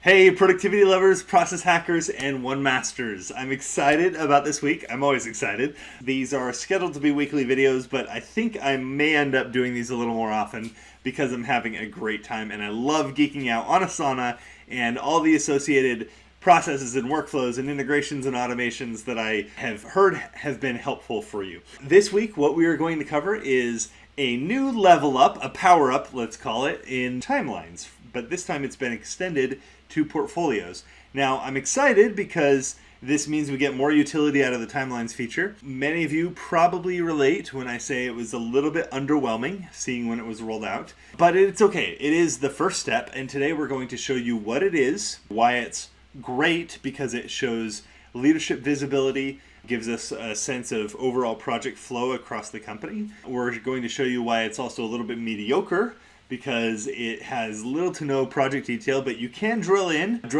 Hey, productivity lovers, process hackers, and one masters. I'm excited about this week. I'm always excited. These are scheduled to be weekly videos, but I think I may end up doing these a little more often because I'm having a great time and I love geeking out on Asana and all the associated processes and workflows and integrations and automations that I have heard have been helpful for you. This week, what we are going to cover is a new level up, a power up, let's call it, in timelines. But this time it's been extended to portfolios. Now, I'm excited because this means we get more utility out of the timelines feature. Many of you probably relate when I say it was a little bit underwhelming seeing when it was rolled out, but it's okay. It is the first step, and today we're going to show you what it is, why it's great because it shows leadership visibility, gives us a sense of overall project flow across the company. We're going to show you why it's also a little bit mediocre because it has little to no project detail, but you can drill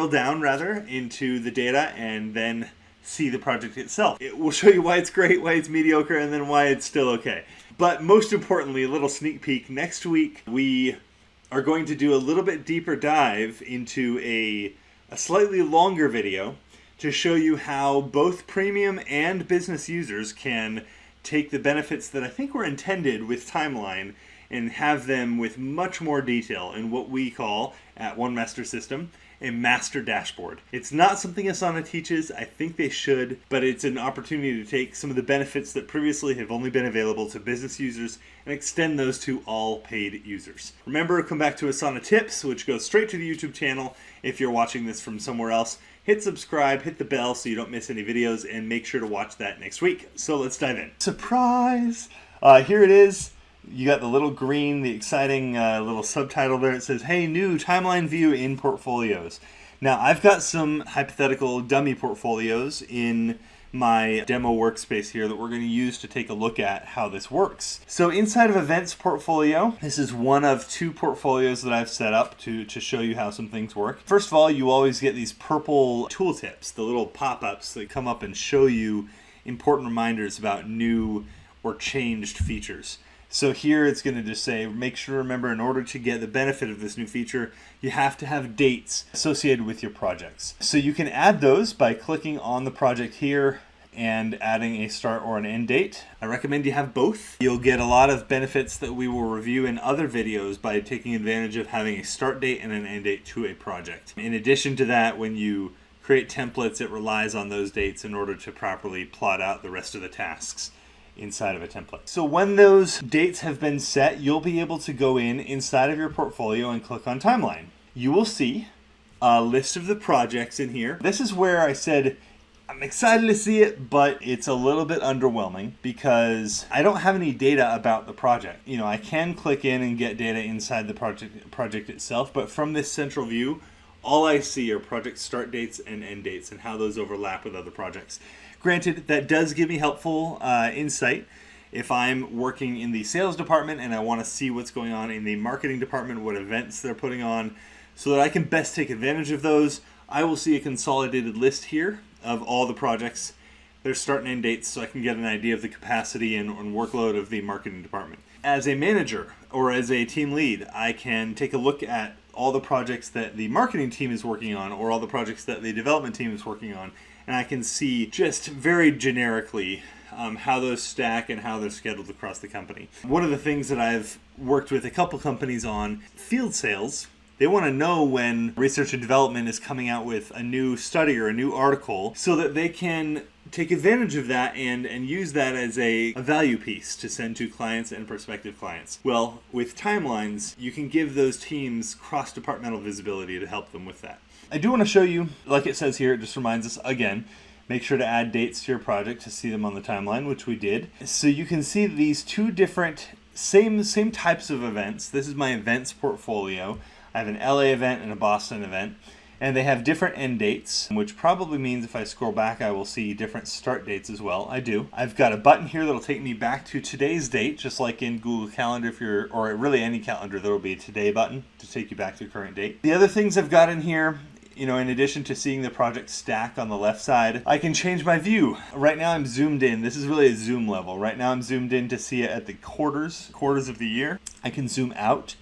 down into the data and then see the project itself. It will show you why it's great, why it's mediocre, and then why it's still okay. But most importantly, a little sneak peek, next week we are going to do a little bit deeper dive into a slightly longer video to show you how both premium and business users can take the benefits that I think were intended with Timeline and have them with much more detail in what we call, at One Master System, a master dashboard. It's not something Asana teaches, I think they should, but it's an opportunity to take some of the benefits that previously have only been available to business users and extend those to all paid users. Remember, come back to Asana Tips, which goes straight to the YouTube channel if you're watching this from somewhere else. Hit subscribe, hit the bell so you don't miss any videos, and make sure to watch that next week. So let's dive in. Surprise! Here it is. You got the little green, the exciting little subtitle there. It says, hey, new timeline view in portfolios. Now, I've got some hypothetical dummy portfolios in my demo workspace here that we're going to use to take a look at how this works. So inside of Events Portfolio, this is one of two portfolios that I've set up to show you how some things work. First of all, you always get these purple tooltips, the little pop-ups that come up and show you important reminders about new or changed features. So here it's going to just say, make sure to remember, in order to get the benefit of this new feature, you have to have dates associated with your projects. So you can add those by clicking on the project here and adding a start or an end date. I recommend you have both. You'll get a lot of benefits that we will review in other videos by taking advantage of having a start date and an end date to a project. In addition to that, when you create templates, it relies on those dates in order to properly plot out the rest of the tasks inside of a template. So when those dates have been set, you'll be able to go inside of your portfolio and click on Timeline. You will see a list of the projects in here. This is where I said, I'm excited to see it, but it's a little bit underwhelming because I don't have any data about the project. You know, I can click in and get data inside the project itself, but from this central view, all I see are project start dates and end dates and how those overlap with other projects. Granted, that does give me helpful insight if I'm working in the sales department and I want to see what's going on in the marketing department, what events they're putting on, so that I can best take advantage of those. I will see a consolidated list here of all the projects, their start and end dates, so I can get an idea of the capacity and workload of the marketing department. As a manager or as a team lead, I can take a look at all the projects that the marketing team is working on or all the projects that the development team is working on, and I can see just very generically how those stack and how they're scheduled across the company. One of the things that I've worked with a couple companies on, field sales, they want to know when research and development is coming out with a new study or a new article so that they can take advantage of that and use that as a value piece to send to clients and prospective clients. Well, with timelines, you can give those teams cross-departmental visibility to help them with that. I do want to show you, like it says here, it just reminds us again, make sure to add dates to your project to see them on the timeline, which we did. So you can see these two different, same types of events. This is my events portfolio. I have an LA event and a Boston event, and they have different end dates, which probably means if I scroll back, I will see different start dates as well. I do. I've got a button here that'll take me back to today's date, just like in Google Calendar, or really any calendar, there'll be a today button to take you back to the current date. The other things I've got in here, in addition to seeing the project stack on the left side, I can change my view. Right now I'm zoomed in. This is really a zoom level. Right now I'm zoomed in to see it at the quarters of the year. I can zoom out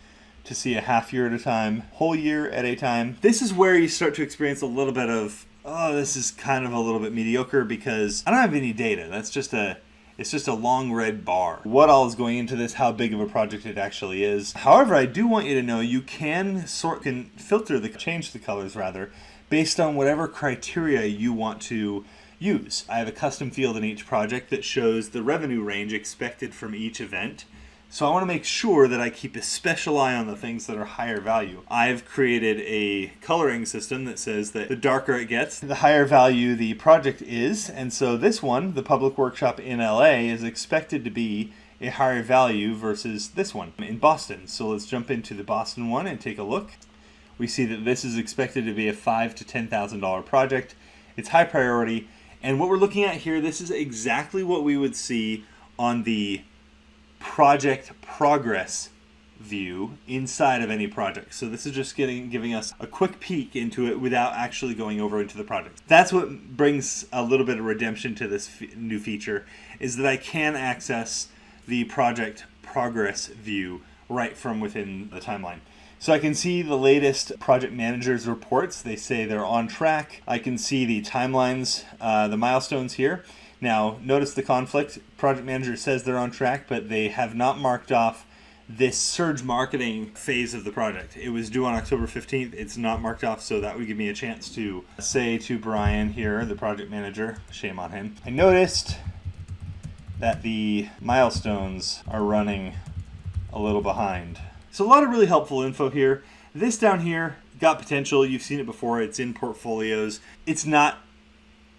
to see a half year at a time, whole year at a time. This is where you start to experience a little bit of, oh, this is kind of a little bit mediocre because I don't have any data. It's just a long red bar. What all is going into this, how big of a project it actually is. However, I do want you to know you can change the colors rather, based on whatever criteria you want to use. I have a custom field in each project that shows the revenue range expected from each event. So I want to make sure that I keep a special eye on the things that are higher value. I've created a coloring system that says that the darker it gets, the higher value the project is. And so this one, the public workshop in LA, is expected to be a higher value versus this one in Boston. So let's jump into the Boston one and take a look. We see that this is expected to be a $5,000 to $10,000 project. It's high priority. And what we're looking at here, this is exactly what we would see on the project progress view inside of any project. So this is just giving us a quick peek into it without actually going over into the project. That's what brings a little bit of redemption to this new feature, is that I can access the project progress view right from within the timeline. So I can see the latest project manager's reports. They say they're on track. I can see the timelines, the milestones here. Now, notice the conflict. Project manager says they're on track, but they have not marked off this surge marketing phase of the project. It was due on October 15th. It's not marked off, so that would give me a chance to say to Bryan here, the project manager, shame on him, I noticed that the milestones are running a little behind. So a lot of really helpful info here. This down here, got potential. You've seen it before. It's in portfolios. It's not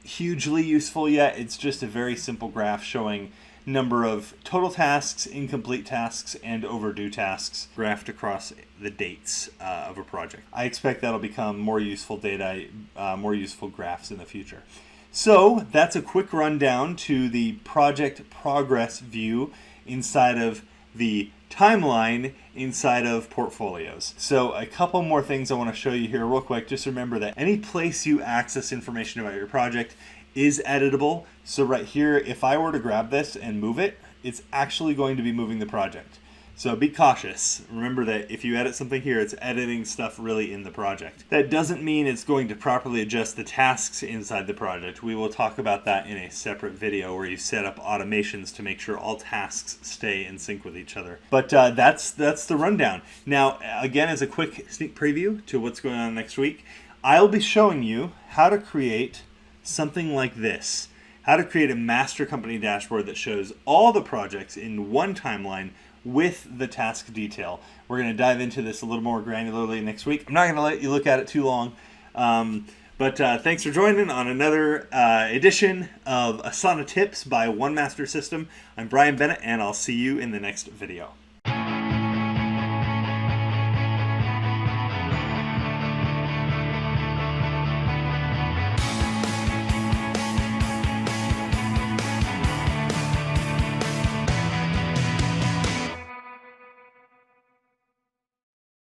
hugely useful yet. It's just a very simple graph showing number of total tasks, incomplete tasks, and overdue tasks graphed across the dates of a project. I expect that'll become more useful data, more useful graphs in the future. So that's a quick rundown to the project progress view inside of the timeline inside of portfolios. So a couple more things I want to show you here real quick. Just remember that any place you access information about your project is editable. So right here, if I were to grab this and move it, it's actually going to be moving the project. So be cautious. Remember that if you edit something here, it's editing stuff really in the project. That doesn't mean it's going to properly adjust the tasks inside the project. We will talk about that in a separate video where you set up automations to make sure all tasks stay in sync with each other. But that's the rundown. Now, again, as a quick sneak preview to what's going on next week, I'll be showing you how to create something like this. How to create a master company dashboard that shows all the projects in one timeline with the task detail. We're going to dive into this a little more granularly next week. I'm not going to let you look at it too long, but thanks for joining on another edition of Asana Tips by One Master System. I'm Bryan Bennett, and I'll see you in the next video.